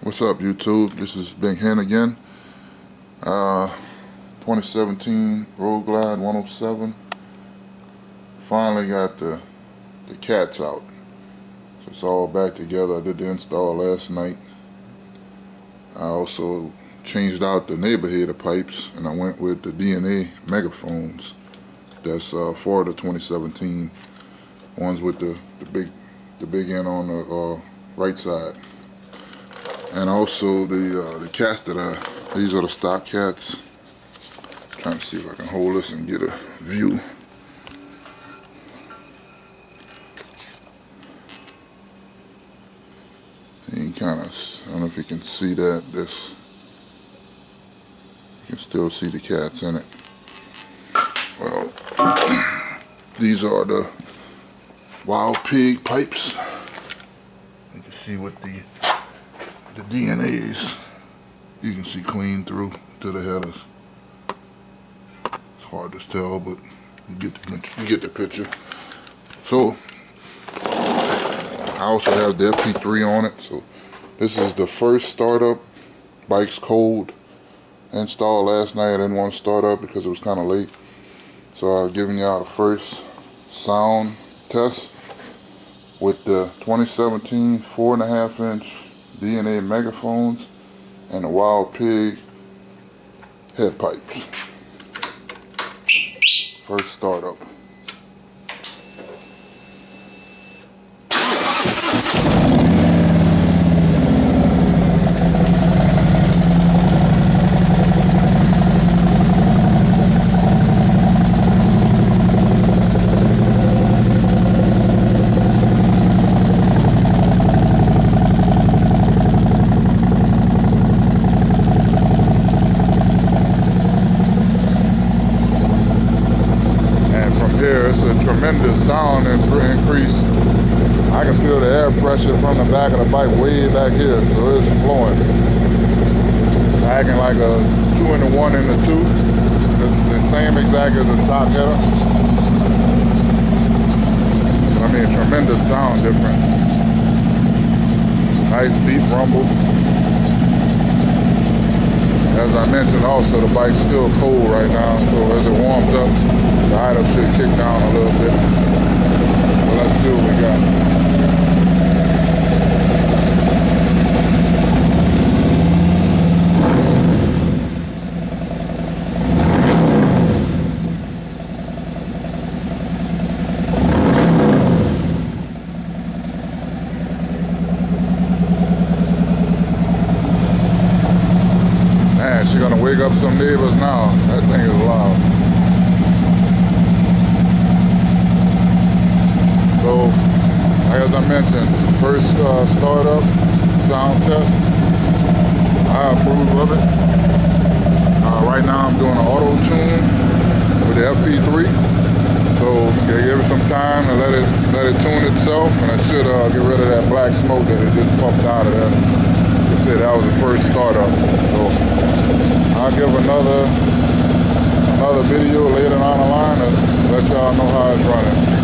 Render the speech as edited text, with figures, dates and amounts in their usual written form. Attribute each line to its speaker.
Speaker 1: What's up, YouTube? This is Big Hen again. 2017 Road Glide 107. Finally got the cats out. So it's all back together. I did the install last night. I also changed out the neighbor header pipes, and I went with the DNA Megaphones. That's for the 2017 ones with the big end on the right side. And also the cats these are the stock cats. Trying to see if I can hold this and get a view. You can kind of, I don't know if you can see that. You can still see the cats in it. Well, these are the Wildpig pipes. You can see what the DNAs, you can see clean through to the headers. It's hard to tell, but you get the picture. So I also have the FP3 on it. So this is the first startup. Bike's cold. Installed last night. I didn't want to start up because it was kind of late. So I've given y'all the first sound test with the 2017 4.5-inch DNA Megaphones and the Wildpig head pipes. First startup. Here it's a tremendous sound increase. I can feel the air pressure from the back of the bike way back here, so it's flowing. Acting like a 2 in the 1 in the 2. It's the same exact as the stock header. I mean, tremendous sound difference. Nice deep rumble. As I mentioned also, the bike's still cold right now, so as it warms up, the idle should kick down a little bit. Well, let's see what we got. Man, she's gonna wake up some neighbors now. That thing is loud. So, as I mentioned, first startup sound test, I approve of it. Right now I'm doing an auto tune with the FP3. So give it some time and let it tune itself, and it should get rid of that black smoke that it just puffed out of there. Like I said, that was the first startup. So I'll give another video later on the line and let y'all know how it's running.